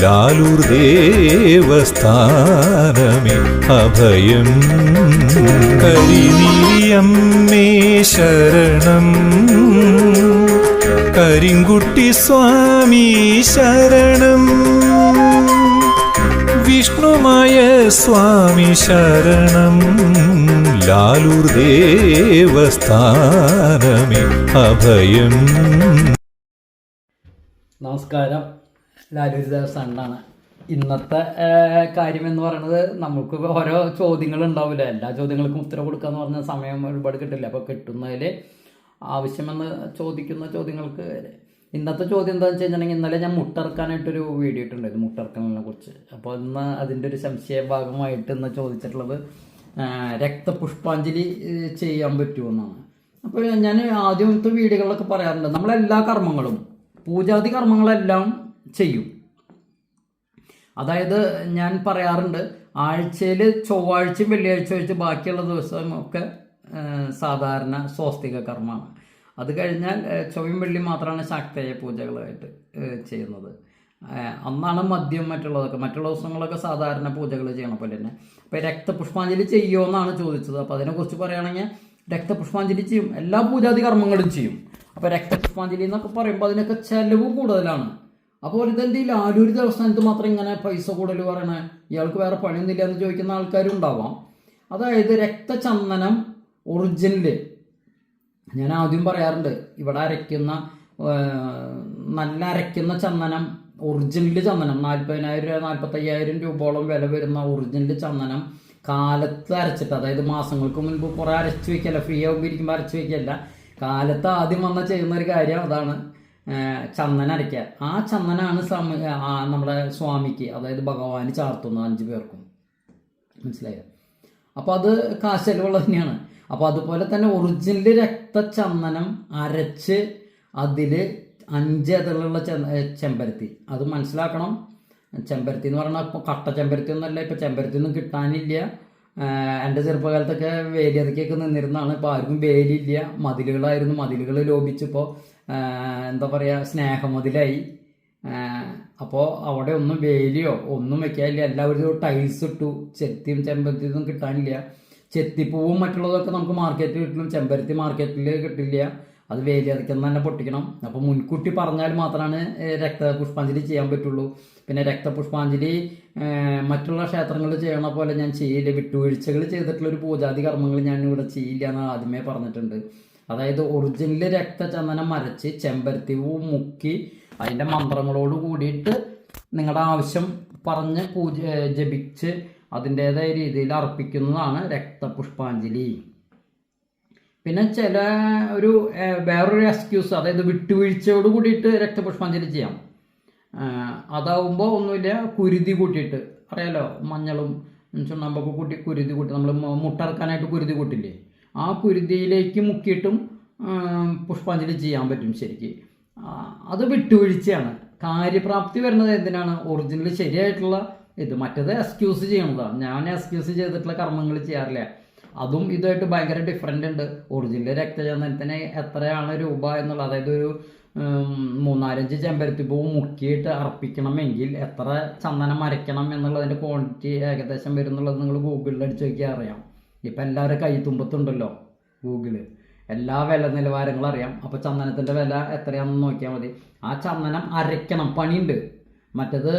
ലാലൂർ ദേവസ്ഥാനമേ അഭയം. കരിനീലിയമ്മേ ശരണം, കരിങ്കുട്ടി സ്വാമി ശരണം, വിഷ്ണുമായ സ്വാമി ശരണം, ലാലൂർ ദേവസ്ഥാനമേ അഭയം. നമസ്കാരം, ലാലൂർ ദേവസ്ഥാനാണ്. ഇന്നത്തെ കാര്യം എന്ന് പറയുന്നത്, നമുക്ക് ഓരോ ചോദ്യങ്ങൾ ഉണ്ടാവില്ല. എല്ലാ ചോദ്യങ്ങൾക്കും ഉത്തരം കൊടുക്കുക എന്ന് പറഞ്ഞ സമയം ഒരുപാട് കിട്ടില്ല. അപ്പോൾ കിട്ടുന്നതിൽ ആവശ്യമെന്ന് ചോദിക്കുന്ന ചോദ്യങ്ങൾക്ക് ഇന്നത്തെ ചോദ്യം എന്താണെന്ന് വെച്ച് കഴിഞ്ഞിട്ടുണ്ടെങ്കിൽ, ഇന്നലെ ഞാൻ മുട്ടിറക്കാനായിട്ടൊരു വീഡിയോ ഇട്ടുണ്ടായിരുന്നു മുട്ടിറക്കലിനെ കുറിച്ച്. അപ്പോൾ ഇന്ന് അതിൻ്റെ ഒരു സംശയ ഭാഗമായിട്ട് ഇന്ന് ചോദിച്ചിട്ടുള്ളത് രക്തപുഷ്പാഞ്ജലി ചെയ്യാൻ പറ്റുമെന്നാണ്. അപ്പോൾ ഞാൻ ആദ്യത്തെ വീഡിയോകളിലൊക്കെ പറയാറുണ്ട്, നമ്മളെല്ലാ കർമ്മങ്ങളും പൂജാതി കർമ്മങ്ങളെല്ലാം ചെയ്യും. അതായത് ഞാൻ പറയാറുണ്ട്, ആഴ്ചയിൽ ചൊവ്വാഴ്ചയും വെള്ളിയാഴ്ച ഒഴിച്ച് ബാക്കിയുള്ള ദിവസമൊക്കെ സാധാരണ സ്വസ്തിക കർമ്മമാണ്. അത് കഴിഞ്ഞാൽ ചൊവ്വയും വെള്ളിയും മാത്രമാണ് ശാക്തേയ പൂജകളായിട്ട് ചെയ്യുന്നത്. അന്നാണ് മദ്യം മറ്റുള്ള ദിവസങ്ങളൊക്കെ സാധാരണ പൂജകൾ ചെയ്യണ പോലെ തന്നെ. അപ്പോൾ രക്തപുഷ്പാഞ്ജലി ചെയ്യുമോ എന്നാണ് ചോദിച്ചത്. അപ്പോൾ അതിനെക്കുറിച്ച് പറയുകയാണെങ്കിൽ രക്തപുഷ്പാഞ്ജലി ചെയ്യും, എല്ലാ പൂജാതി കർമ്മങ്ങളും ചെയ്യും. അപ്പോൾ രക്തപുഷ്പാഞ്ജലി എന്നൊക്കെ പറയുമ്പോൾ അതിനൊക്കെ ചെലവ് കൂടുതലാണ്. അപ്പോൾ ഇതെന്ത് ലാലൂർ ദേവസ്ഥാനത്ത് മാത്രം ഇങ്ങനെ പൈസ കൂടുതൽ പറയണേ, ഇയാൾക്ക് വേറെ പണിയൊന്നുമില്ല എന്ന് ചോദിക്കുന്ന ആൾക്കാരും ഉണ്ടാവാം. അതായത് രക്തചന്ദനം ഒറിജിനല് ഞാൻ ആദ്യം പറയാറുണ്ട്, ഇവിടെ അരയ്ക്കുന്ന നല്ല അരയ്ക്കുന്ന ചന്ദനം, ഒറിജിനൽ ചന്ദനം 40,000 45,000 രൂപയോളം വില വരുന്ന ഒറിജിനൽ ചന്ദനം കാലത്ത് അരച്ചിട്ട്, അതായത് മാസങ്ങൾക്ക് മുൻപ് കുറേ അരച്ച് വയ്ക്കല്ല, ഫ്രീ ആകുമ്പോൾ ഇരിക്കുമ്പോൾ അരച്ച് വയ്ക്കല്ല, കാലത്ത് ആദ്യം വന്ന് ചെയ്യുന്ന ഒരു കാര്യം അതാണ് ചന്ദനം അരയ്ക്കുക. ആ ചന്ദനാണ് നമ്മുടെ സ്വാമിക്ക്, അതായത് ഭഗവാന് ചാർത്തുന്നത് 5 പേർക്കും. മനസ്സിലായോ? അപ്പോൾ അത് കാശെലവുള്ളത് തന്നെയാണ്. അപ്പോൾ അതുപോലെ തന്നെ ഒറിജിനൽ രക്തചന്ദനം അരച്ച് അതിൽ 5 ഇതിലുള്ള ചെമ്പരത്തി, അത് മനസ്സിലാക്കണം. ചെമ്പരത്തി എന്ന് പറഞ്ഞാൽ ഇപ്പോൾ കട്ട ചെമ്പരത്തി ഒന്നല്ല, ഇപ്പോൾ ചെമ്പരത്തി ഒന്നും കിട്ടാനില്ല. എൻ്റെ ചെറുപ്പകാലത്തൊക്കെ വേലിയതൊക്കെയൊക്കെ നിന്നിരുന്നതാണ്. ഇപ്പോൾ ആർക്കും വേലിയില്ല, മതിലുകളായിരുന്നു. മതിലുകൾ ലോപിച്ചിപ്പോൾ എന്താ പറയുക, സ്നേഹമതിലായി. അപ്പോൾ അവിടെ ഒന്നും വേലിയോ ഒന്നും വെക്കാനില്ല, എല്ലാവരും ടൈൽസ് ഇട്ടു. ചെത്തിയും ചെമ്പരത്തിയൊന്നും കിട്ടാനില്ല. ചെത്തിപ്പൂവും മറ്റുള്ളതൊക്കെ നമുക്ക് മാർക്കറ്റിൽ കിട്ടും, ചെമ്പരത്തി മാർക്കറ്റിൽ കിട്ടില്ല. അത് വേലി അതൊക്കെന്ന് തന്നെ പൊട്ടിക്കണം. അപ്പോൾ മുൻകൂട്ടി പറഞ്ഞാൽ മാത്രമാണ് രക്തപുഷ്പാഞ്ജലി ചെയ്യാൻ പറ്റുള്ളൂ. പിന്നെ രക്തപുഷ്പാഞ്ജലി മറ്റുള്ള ക്ഷേത്രങ്ങളിൽ ചെയ്യണ പോലെ ഞാൻ ചെയ്യില്ല. വിട്ടുവീഴ്ചകൾ ചെയ്തിട്ടുള്ളൊരു പൂജാതി കർമ്മങ്ങൾ ഞാൻ ഇവിടെ ചെയ്യില്ല എന്ന് ആദ്യമേ പറഞ്ഞിട്ടുണ്ട്. അതായത് ഒറിജിനൽ രക്തചന്ദനം അരച്ച് ചെമ്പരത്തി പൂ മുക്കി അതിൻ്റെ മന്ത്രങ്ങളോട് കൂടിയിട്ട് നിങ്ങളുടെ ആവശ്യം പറഞ്ഞ് ജപിച്ച് അതിൻ്റേതായ രീതിയിൽ അർപ്പിക്കുന്നതാണ് രക്തപുഷ്പാഞ്ജലി. പിന്നെ വേറൊരു എക്സ്ക്യൂസ്, അതായത് വിട്ടുവീഴ്ചയോട് കൂടിയിട്ട് രക്തപുഷ്പാഞ്ജലി ചെയ്യാം. അതാവുമ്പോൾ ഒന്നുമില്ല, കുരുതി കൂട്ടിയിട്ട്, അറിയാലോ, മഞ്ഞളും ചുണ്ണാമ്പൊക്കെ കൂട്ടി കുരുതി കൂട്ടി, നമ്മൾ മുട്ടറക്കാനായിട്ട് കുരുതി കൂട്ടില്ലേ, ആ കുരുതിയിലേക്ക് മുക്കിയിട്ടും പുഷ്പാഞ്ജലി ചെയ്യാൻ പറ്റും. ശരിക്ക് അത് വിട്ടുവീഴ്ചയാണ്. കാര്യപ്രാപ്തി വരുന്നത് എന്തിനാണ്? ഒറിജിനൽ ശരിയായിട്ടുള്ള ഇത്. മറ്റേത് എക്സ്ക്യൂസ് ചെയ്യണതാണ്. ഞാൻ എക്സ്ക്യൂസ് ചെയ്തിട്ടുള്ള കർമ്മങ്ങൾ ചെയ്യാറില്ല. അതും ഇതുമായിട്ട് ഭയങ്കര ഡിഫറൻ്റ് ഉണ്ട്. ഒറിജിനൽ രക്തചന്ദനത്തിന് എത്രയാണ് രൂപ എന്നുള്ളത്, അതായത് ഒരു 3-4 ചെമ്പരത്തിപ്പൂവ് മുക്കിയിട്ട് അർപ്പിക്കണമെങ്കിൽ എത്ര ചന്ദനം അരയ്ക്കണം എന്നുള്ളതിൻ്റെ ക്വാണ്ടിറ്റി ഏകദേശം വരുന്നുള്ളത് നിങ്ങൾ ഗൂഗിളിൽ അടിച്ച് നോക്കിയാൽ അറിയാം. ഇപ്പം എല്ലാവരും കൈത്തുമ്പത്തുണ്ടല്ലോ ഗൂഗിള്, എല്ലാ വില നിലവാരങ്ങളും അറിയാം. അപ്പോൾ ചന്ദനത്തിൻ്റെ വില എത്രയാണെന്ന് നോക്കിയാൽ മതി. ആ ചന്ദനം അരയ്ക്കണം, പണിയുണ്ട്. മറ്റേത്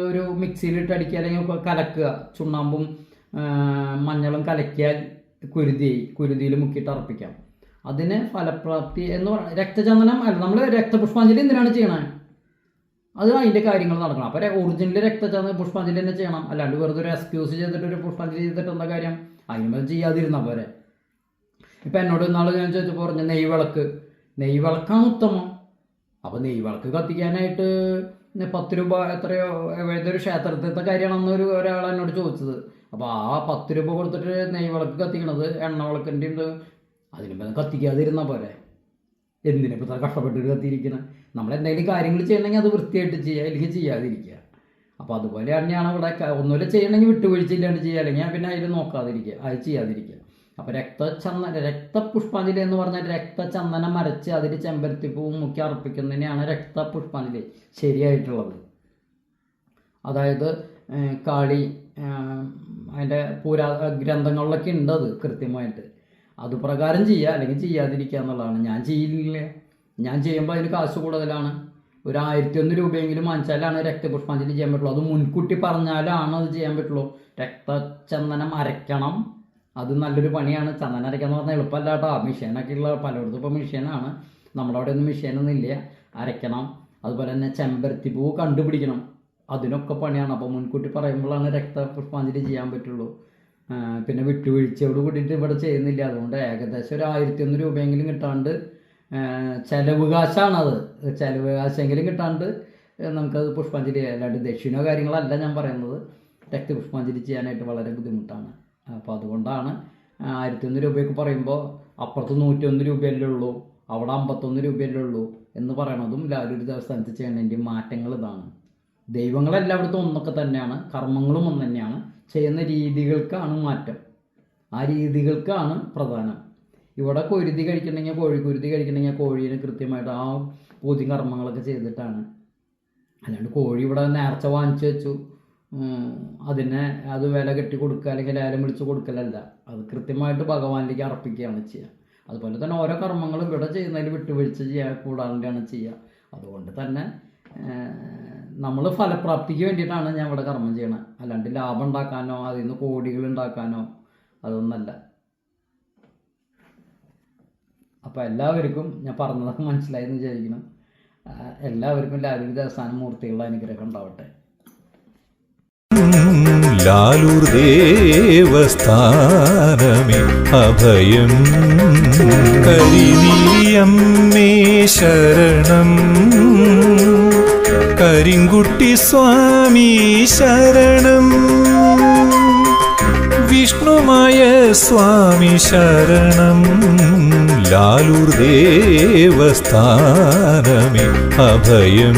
ഒരു മിക്സിയിലിട്ട് അടിക്കുക, അല്ലെങ്കിൽ കലക്കുക, ചുണ്ണാമ്പും മഞ്ഞളും കലക്കിയാൽ കുരുതിയിൽ മുക്കിയിട്ട് അർപ്പിക്കാം. അതിന് ഫലപ്രാപ്തി എന്ന് പറയുന്നത് രക്തചന്ദനം അല്ല. നമ്മൾ രക്തപുഷ്പാഞ്ജലി എന്തിനാണ് ചെയ്യണത്? അത് അതിൻ്റെ കാര്യങ്ങൾ നടക്കണം. അപ്പോൾ ഒറിജിനൽ രക്തചന്ദന പുഷ്പാഞ്ജലി തന്നെ ചെയ്യണം. അല്ലാണ്ട് വെറുതെ ഒരു എക്സ്ക്യൂസ് ചെയ്തിട്ട് ഒരു പുഷ്പാഞ്ജലി ചെയ്തിട്ട് എന്താ കാര്യം? അതിന് ചെയ്യാതിരുന്നാൽ പോരെ. ഇപ്പം എന്നോട് ഇന്നാൾ ഞാൻ ചോദിച്ചപ്പോൾ പറഞ്ഞ നെയ്വിളക്കാണ് ഉത്തമം. അപ്പോൾ നെയ്വിളക്ക് കത്തിക്കാനായിട്ട് 10 രൂപ എത്രയോ ഏതൊരു ക്ഷേത്രത്തിലത്തെ കാര്യമാണെന്ന് ഒരാൾ എന്നോട് ചോദിച്ചത്. അപ്പോൾ ആ 10 രൂപ കൊടുത്തിട്ട് നെയ്വിളക്ക് കത്തിക്കണത് എണ്ണ വിളക്കിൻ്റെയും അതിനിപ്പോൾ കത്തിക്കാതിരുന്നാൽ പോരെ. എന്തിനിപ്പോൾ ഇത്ര കഷ്ടപ്പെട്ടിട്ട് കത്തിയിരിക്കണം? നമ്മൾ എന്തെങ്കിലും കാര്യങ്ങൾ ചെയ്യണമെങ്കിൽ അത് വൃത്തിയായിട്ട് ചെയ്യുക, അല്ലെങ്കിൽ ചെയ്യാതിരിക്കുക. അപ്പോൾ അതുപോലെ തന്നെയാണ് ഇവിടെ. ഒന്നുമില്ല ചെയ്യണമെങ്കിൽ വിട്ടുവീഴ്ചയില്ലാണ്ട് ചെയ്യുക, അല്ലെങ്കിൽ പിന്നെ അതിൽ നോക്കാതിരിക്കുക, അത് ചെയ്യാതിരിക്കുക. അപ്പോൾ രക്തപുഷ്പാഞ്ജലി എന്ന് പറഞ്ഞാൽ രക്തചന്ദനം അരച്ച് അതിൽ ചെമ്പരത്തിപ്പൂവും മുക്കി അർപ്പിക്കുന്നതിനെയാണ് രക്തപുഷ്പാഞ്ജലി ശരിയായിട്ടുള്ളത്. അതായത് കാളി അതിൻ്റെ ഗ്രന്ഥങ്ങളിലൊക്കെ ഉണ്ട് അത് കൃത്യമായിട്ട്. അതുപ്രകാരം ചെയ്യുക, അല്ലെങ്കിൽ ചെയ്യാതിരിക്കുക എന്നുള്ളതാണ്. ഞാൻ ചെയ്യില്ല. ഞാൻ ചെയ്യുമ്പോൾ അതിന് കാശ് കൂടുതലാണ്. ഒരു 1001 രൂപയെങ്കിലും വാങ്ങിച്ചാലാണ് രക്തപുഷ്പാഞ്ജലി ചെയ്യാൻ പറ്റുള്ളൂ. അത് മുൻകൂട്ടി പറഞ്ഞാലാണ് അത് ചെയ്യാൻ പറ്റുള്ളൂ. രക്തചന്ദനം അരയ്ക്കണം, അത് നല്ലൊരു പണിയാണ്. ചന്ദനം അരയ്ക്കാന്ന് പറഞ്ഞാൽ എളുപ്പമല്ല കേട്ടോ. മെഷീനൊക്കെ ഉള്ള പലയിടത്തും ഇപ്പോൾ മെഷീനാണ്, നമ്മുടെ അവിടെ ഒന്നും മെഷീനൊന്നും ഇല്ല. അരയ്ക്കണം. അതുപോലെ തന്നെ ചെമ്പരത്തി പൂ കണ്ടുപിടിക്കണം, അതിനൊക്കെ പണിയാണ്. അപ്പോൾ മുൻകൂട്ടി പറയുമ്പോഴാണ് രക്തപുഷ്പാഞ്ജലി ചെയ്യാൻ പറ്റുള്ളൂ. പിന്നെ വിട്ടുവീഴ്ചയോട് കൂടിയിട്ട് ഇവിടെ ചെയ്യുന്നില്ല. അതുകൊണ്ട് ഏകദേശം ഒരു 1001 രൂപയെങ്കിലും കിട്ടാണ്ട്, ചെലവ് കാശാണത്, ചെലവ് കാശെങ്കിലും കിട്ടാണ്ട് നമുക്കത് പുഷ്പാഞ്ജലി ചെയ്യാം. അല്ലാണ്ട് ദക്ഷിണ കാര്യങ്ങളല്ല ഞാൻ പറയുന്നത്. രക്തപുഷ്പാഞ്ജലി ചെയ്യാനായിട്ട് വളരെ ബുദ്ധിമുട്ടാണ്. അപ്പോൾ അതുകൊണ്ടാണ് 1001 രൂപയൊക്കെ പറയുമ്പോൾ അപ്പുറത്ത് 101 രൂപയല്ലേ ഉള്ളൂ, അവിടെ 51 രൂപയല്ലേ ഉള്ളൂ എന്ന് പറയണതും ലാലൂർ ദേവസ്ഥാനത്ത് ചെയ്യണതിൻ്റെ മാറ്റങ്ങൾ ഇതാണ്. ദൈവങ്ങളെല്ലായിടത്തും ഒന്നൊക്കെ തന്നെയാണ്, കർമ്മങ്ങളും ഒന്ന് തന്നെയാണ്, ചെയ്യുന്ന രീതികൾക്കാണ് മാറ്റം. ആ രീതികൾക്കാണ് പ്രധാനം. ഇവിടെ കുരുതി കഴിക്കണമെങ്കിൽ കോഴിക്കുരുതി കഴിക്കണമെങ്കിൽ കോഴീനെ കൃത്യമായിട്ട് ആ പൂജയും കർമ്മങ്ങളൊക്കെ ചെയ്തിട്ടാണ്. അല്ലാണ്ട് കോഴി ഇവിടെ നേർച്ച വാങ്ങിച്ചു വെച്ചു അതിനെ അത് വില കെട്ടി കൊടുക്കുക അല്ലെങ്കിൽ ലേലം വിളിച്ച് കൊടുക്കലല്ല. അത് കൃത്യമായിട്ട് ഭഗവാനിലേക്ക് അർപ്പിക്കുകയാണ് ചെയ്യുക. അതുപോലെ തന്നെ ഓരോ കർമ്മങ്ങളും ഇവിടെ ചെയ്യുന്നതിൽ വിട്ടുവീഴ്ച ചെയ്യാൻ കൂടാണ്ടാണ് ചെയ്യുക. അതുകൊണ്ട് തന്നെ നമ്മൾ ഫലപ്രാപ്തിക്ക് വേണ്ടിയിട്ടാണ് ഞാൻ ഇവിടെ കർമ്മം ചെയ്യണത്. അല്ലാണ്ട് ലാഭം ഉണ്ടാക്കാനോ അതിൽ നിന്ന് കോടികൾ ഉണ്ടാക്കാനോ അതൊന്നല്ല. അപ്പോൾ എല്ലാവർക്കും ഞാൻ പറഞ്ഞതൊക്കെ മനസ്സിലായി എന്ന് വിചാരിക്കണം. എല്ലാവർക്കും ലാലൂർ ദേവസ്ഥാനം മൂർത്തികളുടെ അനുഗ്രഹം ഉണ്ടാവട്ടെ. ലാലൂർ ദേവസ്ഥാനമേ അഭയം, കരിനീലിയമ്മേ ശരണം, കരിങ്കുട്ടി സ്വാമി ശരണം, വിഷ്ണുമായ സ്വാമി ശരണം, ലാലൂർ ദേവസ്ഥാനമേ അഭയം.